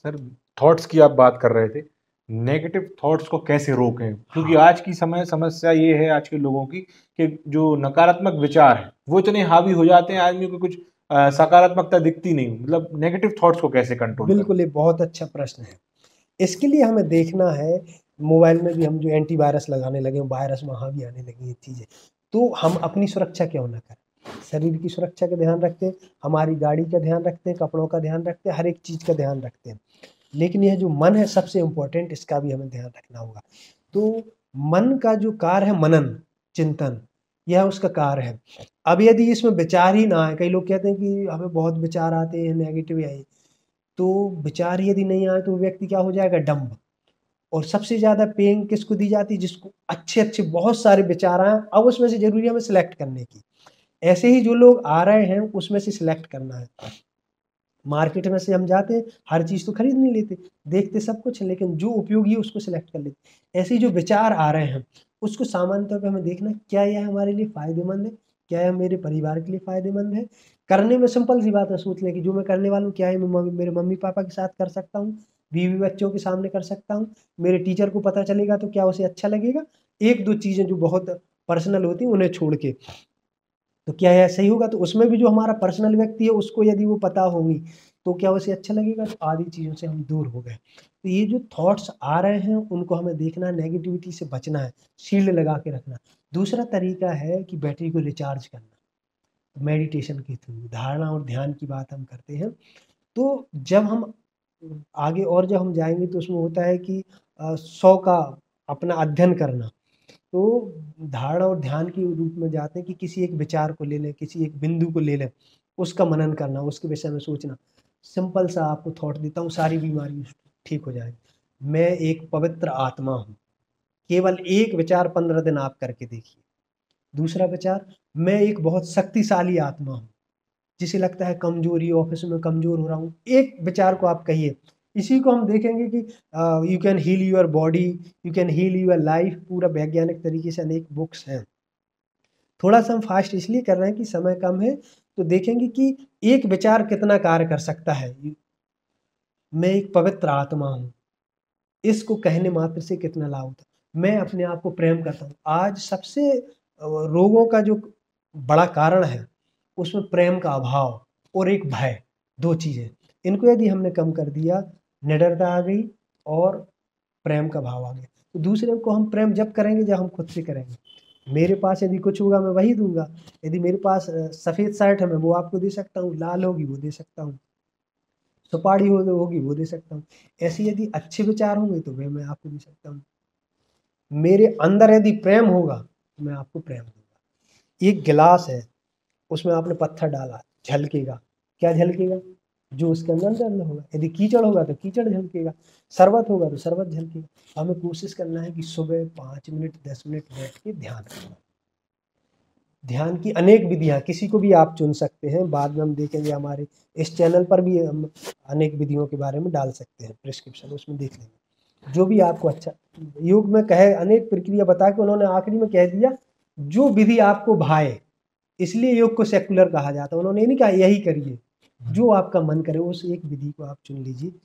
Sir, thoughts की आप बात कर रहे थे। नेगेटिव थॉट्स को कैसे रोकें? क्योंकि हाँ, आज की समय समस्या ये है आज के लोगों की कि जो नकारात्मक विचार हैं, वो इतने हावी हो जाते हैं, आदमी को कुछ सकारात्मकता दिखती नहीं। मतलब नेगेटिव थॉट्स को कैसे कंट्रोल करें? बिल्कुल, ये बहुत अच्छा प्रश्न है। इसके लिए हमें देखना है, मोबाइल में भी हम जो एंटीवायरस लगाने लगे हैं, वायरस वहाँ भी आने लगी हैं चीज़ें। तो हम अपनी सुरक्षा क्यों ना करें? शरीर की सुरक्षा का ध्यान रखते हैं, हमारी गाड़ी का ध्यान रखते हैं, कपड़ों का ध्यान रखते हैं, हर एक चीज़ का ध्यान रखते हैं। लेकिन यह जो मन है सबसे इम्पोर्टेंट, इसका भी हमें ध्यान रखना होगा। तो मन का जो कार्य है मनन, चिंतन, यह उसका कार्य है। अब यदि इसमें विचार ही ना आए, कई लोग कहते हैं कि हमें बहुत विचार आते हैं नेगेटिव या ये, तो विचार यदि नहीं आए तो व्यक्ति क्या हो जाएगा, डम्ब। और सबसे ज़्यादा पेन किसको दी जाती है, जिसको अच्छे-अच्छे बहुत सारे विचार आएँ, अब उसमें से ज़रूरी है हमें सिलेक्ट करने की। ऐसे ही जो लोग आ रहे हैं उसमें से सिलेक्ट करना है। मार्केट में से हम जाते हैं, हर चीज़ तो खरीद नहीं लेते, देखते सब कुछ है लेकिन जो उपयोगी है उसको सिलेक्ट कर लेते। ऐसे ही जो विचार आ रहे हैं, उसको सामान्य तौर पे हमें देखना है, क्या यह हमारे लिए फ़ायदेमंद है? क्या यह मेरे परिवार के लिए फ़ायदेमंद है? करने में सिंपल सी बात है, सोच लें कि जो मैं करने वाला हूँ, क्या ये मैं मेरे मम्मी-पापा के साथ कर सकता हूँ? बीवी-बच्चों के सामने कर सकता हूँ? मेरे टीचर को पता चलेगा तो क्या उसे अच्छा लगेगा? 1-2 चीज़ें जो बहुत पर्सनल होती हैं, उन्हें छोड़ के। तो क्या यह सही होगा? तो उसमें भी जो हमारा पर्सनल व्यक्ति है उसको यदि वो पता होंगी, तो क्या उसे अच्छा लगेगा? तो आधी चीज़ों से हम दूर हो गए। तो ये जो थॉट्स आ रहे हैं उनको हमें देखना है, नेगेटिविटी से बचना है, शील्ड लगा के रखना। दूसरा तरीका है कि बैटरी को रिचार्ज करना, मेडिटेशन के थ्रू, धारणा और ध्यान की बात हम करते हैं। तो जब हम आगे और जब हम जाएँगे तो उसमें होता है कि 100 का अपना अध्ययन करना। तो धारणा और ध्यान के रूप में जाते हैं कि किसी एक विचार को ले लें, किसी एक बिंदु को ले लें, उसका मनन करना, उसके विषय में सोचना। सिंपल सा आपको थॉट देता हूँ, सारी बीमारी ठीक हो जाएगी। मैं एक पवित्र आत्मा हूँ। केवल एक विचार 15 दिन आप करके देखिए। दूसरा विचार, मैं एक बहुत शक्तिशाली आत्मा हूँ। जिसे लगता है कमजोरी, ऑफिस में कमजोर हो रहा हूँ, एक विचार को आप कहिए। इसी को हम देखेंगे कि you can heal your body, you can heal your life, पूरा वैज्ञानिक तरीके से अनेक बुक्स हैं। थोड़ा-सा हम फ़ास्ट इसलिए कर रहे हैं कि समय कम है, तो देखेंगे कि एक विचार कितना कार्य कर सकता है। मैं एक पवित्र आत्मा हूँ, इसको कहने मात्र से कितना लाभ होता है। मैं अपने आप को प्रेम करता हूँ। आज सबसे रोगों का जो बड़ा कारण है, उसमें प्रेम का अभाव और एक भय, 2 चीज़ें। इनको यदि हमने कम कर दिया, निडरता आ गई और प्रेम का भाव आ गया। तो दूसरे को हम प्रेम जब करेंगे जब हम खुद से करेंगे। मेरे पास यदि कुछ होगा मैं वही दूँगा। यदि मेरे पास सफ़ेद शर्ट है मैं वो आपको दे सकता हूँ, लाल होगी वो दे सकता हूँ, सुपारी होगी वो दे सकता हूँ। ऐसे यदि अच्छे विचार होंगे तो वे मैं आपको दे सकता हूँ। मेरे अंदर यदि प्रेम होगा, तो मैं आपको प्रेम दूँगा। एक गिलास है, उसमें आपने पत्थर डाला, झलकेगा। क्या झलकेगा? जो उसके अंदर होगा। यदि कीचड़ होगा तो कीचड़ झलकेगा, शरबत होगा तो शरबत झलकेगा। हमें कोशिश करना है कि सुबह 5 मिनट, 10 मिनट बैठ के ध्यान करना। ध्यान की अनेक विधियाँ, किसी को भी आप चुन सकते हैं, बाद में हम देखेंगे हमारे इस चैनल पर भी हम अनेक विधियों के बारे में डाल सकते हैं प्रिस्क्रिप्शन, उसमें देख लेंगे। जो भी आपको अच्छा योग में कहे अनेक प्रक्रिया बता के उन्होंने आखिरी में कह दिया, जो विधि आपको भाए, इसलिए योग को सेक्युलर कहा जाता है। उन्होंने ये नहीं कहा यही करिए, जो आपका मन करे उस एक विधि को आप चुन लीजिए।